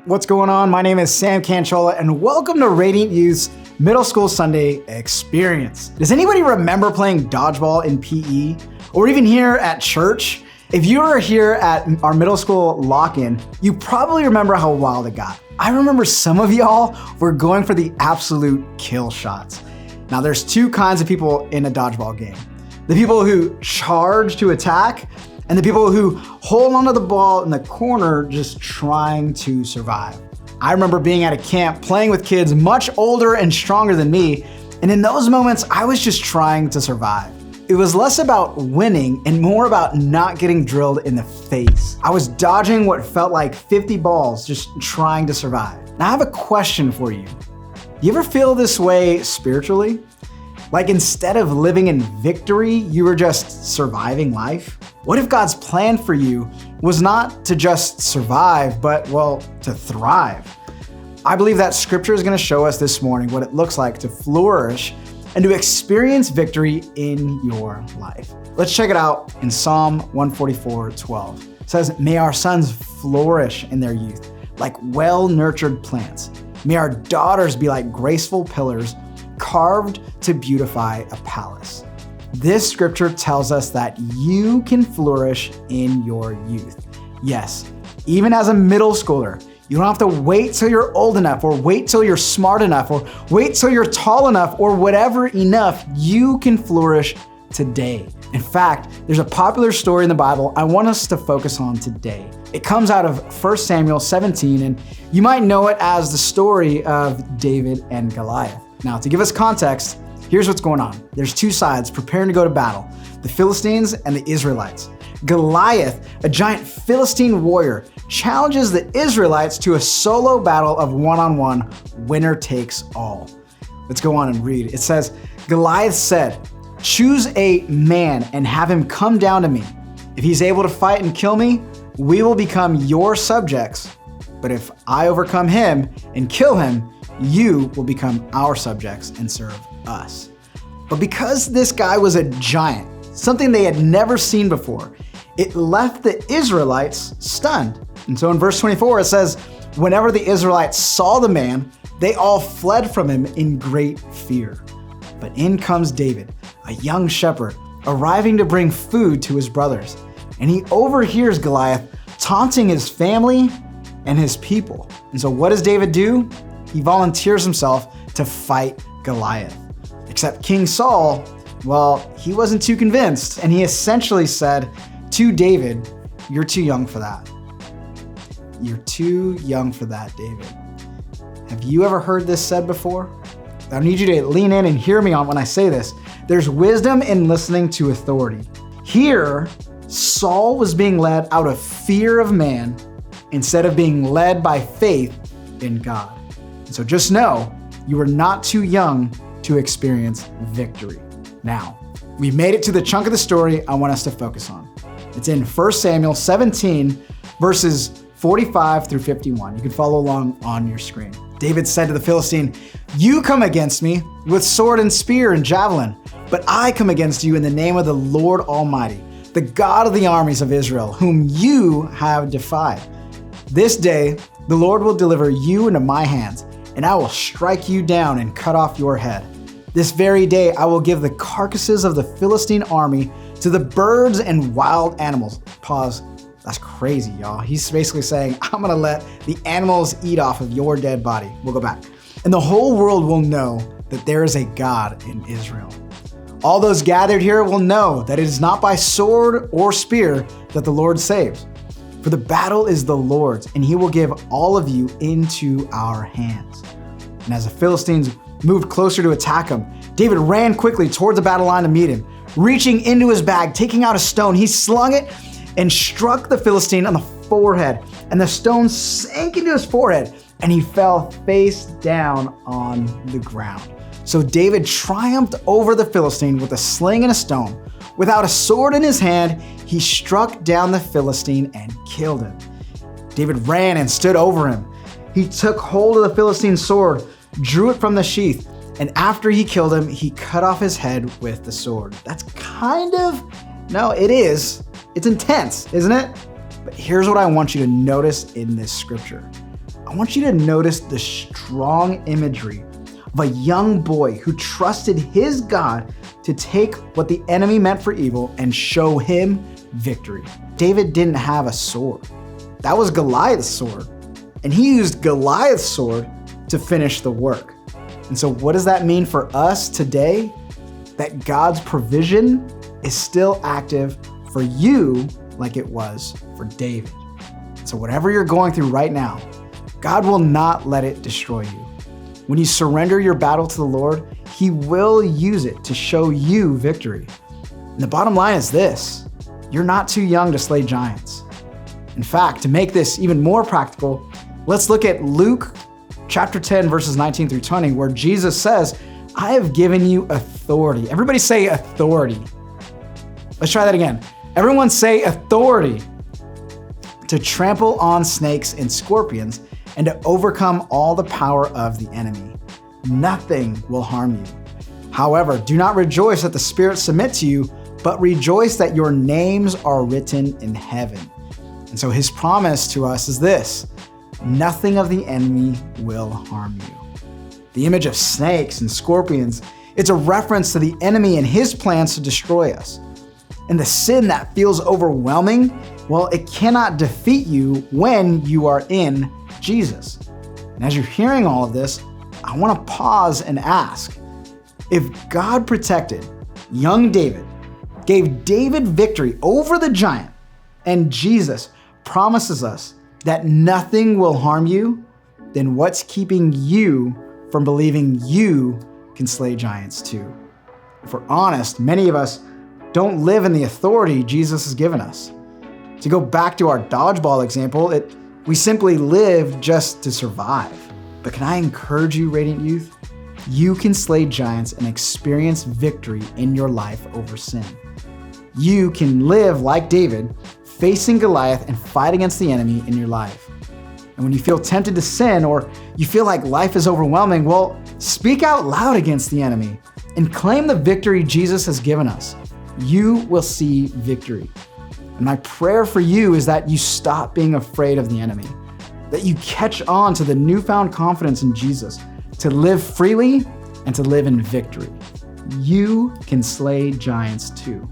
What's going on? My name is Sam Canchola, and welcome to Radiant Youth's Middle School Sunday Experience. Does anybody remember playing dodgeball in PE? Or even here at church? If you were here at our middle school lock-in, you probably remember how wild it got. I remember some of y'all were going for the absolute kill shots. Now there's two kinds of people in a dodgeball game. The people who charge to attack, and the people who hold onto the ball in the corner just trying to survive. I remember being at a camp playing with kids much older and stronger than me, and in those moments I was just trying to survive. It was less about winning and more about not getting drilled in the face. I was dodging what felt like 50 balls just trying to survive. Now I have a question for you. Do you ever feel this way spiritually? Like instead of living in victory, you were just surviving life? What if God's plan for you was not to just survive, but well, to thrive? I believe that scripture is going to show us this morning what it looks like to flourish and to experience victory in your life. Let's check it out in Psalm 144:12. It says, "May our sons flourish in their youth, like well-nurtured plants. May our daughters be like graceful pillars, carved to beautify a palace." This scripture tells us that you can flourish in your youth. Yes, even as a middle schooler, you don't have to wait till you're old enough, or wait till you're smart enough, or wait till you're tall enough, or whatever enough. You can flourish today. In fact, there's a popular story in the Bible I want us to focus on today. It comes out of 1 Samuel 17, and you might know it as the story of David and Goliath. Now, to give us context, here's what's going on. There's two sides preparing to go to battle, the Philistines and the Israelites. Goliath, a giant Philistine warrior, challenges the Israelites to a solo battle of one-on-one, winner takes all. Let's go on and read. It says, "Goliath said, 'Choose a man and have him come down to me. If he's able to fight and kill me, we will become your subjects. But if I overcome him and kill him, you will become our subjects and serve us.'" But because this guy was a giant, something they had never seen before, it left the Israelites stunned. And so in verse 24, it says, "Whenever the Israelites saw the man, they all fled from him in great fear. But in comes David, a young shepherd, arriving to bring food to his brothers. And he overhears Goliath taunting his family and his people. And so what does David do? He volunteers himself to fight Goliath. Except King Saul, well, he wasn't too convinced, and he essentially said to David, "You're too young for that. You're too young for that, David." Have you ever heard this said before? I need you to lean in and hear me on when I say this. There's wisdom in listening to authority. Here, Saul was being led out of fear of man instead of being led by faith in God. And so just know, you are not too young to experience victory. Now, we've made it to the chunk of the story I want us to focus on. It's in 1 Samuel 17, verses 45 through 51. You can follow along on your screen. David said to the Philistine, "You come against me with sword and spear and javelin, but I come against you in the name of the Lord Almighty, the God of the armies of Israel, whom you have defied. This day the Lord will deliver you into my hands, and I will strike you down and cut off your head. This very day I will give the carcasses of the Philistine army to the birds and wild animals." Pause. That's crazy, y'all. He's basically saying, I'm gonna let the animals eat off of your dead body. We'll go back. "And the whole world will know that there is a God in Israel. All those gathered here will know that it is not by sword or spear that the Lord saves. For the battle is the Lord's, and he will give all of you into our hands." And as the Philistines moved closer to attack him, David ran quickly towards the battle line to meet him. Reaching into his bag, taking out a stone, he slung it and struck the Philistine on the forehead. And the stone sank into his forehead, and he fell face down on the ground. So David triumphed over the Philistine with a sling and a stone. Without a sword in his hand, he struck down the Philistine and killed him. David ran and stood over him. He took hold of the Philistine's sword, drew it from the sheath, And after he killed him, he cut off his head with the sword. It's intense, isn't it? But here's what I want you to notice in this scripture. I want you to notice the strong imagery of a young boy who trusted his God to take what the enemy meant for evil and show him victory. David didn't have a sword. That was Goliath's sword. And he used Goliath's sword to finish the work. And so what does that mean for us today? That God's provision is still active for you like it was for David. So whatever you're going through right now, God will not let it destroy you. When you surrender your battle to the Lord, He will use it to show you victory. And the bottom line is this: you're not too young to slay giants. In fact, to make this even more practical, let's look at Luke chapter 10, verses 19 through 20, where Jesus says, I have given you authority. Everybody say authority. Let's try that again. Everyone say authority to trample on snakes and scorpions and to overcome all the power of the enemy. Nothing will harm you. However, do not rejoice that the spirits submit to you, but rejoice that your names are written in heaven. And so his promise to us is this: nothing of the enemy will harm you. The image of snakes and scorpions, it's a reference to the enemy and his plans to destroy us. And the sin that feels overwhelming, well, it cannot defeat you when you are in Jesus. And as you're hearing all of this, I want to pause and ask, if God protected young David, gave David victory over the giant, and Jesus promises us that nothing will harm you, then what's keeping you from believing you can slay giants too? If we're honest, many of us don't live in the authority Jesus has given us. To go back to our dodgeball example, we simply live just to survive. But can I encourage you, Radiant Youth? You can slay giants and experience victory in your life over sin. You can live like David, facing Goliath and fight against the enemy in your life. And when you feel tempted to sin or you feel like life is overwhelming, well, speak out loud against the enemy and claim the victory Jesus has given us. You will see victory. And my prayer for you is that you stop being afraid of the enemy, that you catch on to the newfound confidence in Jesus to live freely and to live in victory. You can slay giants too.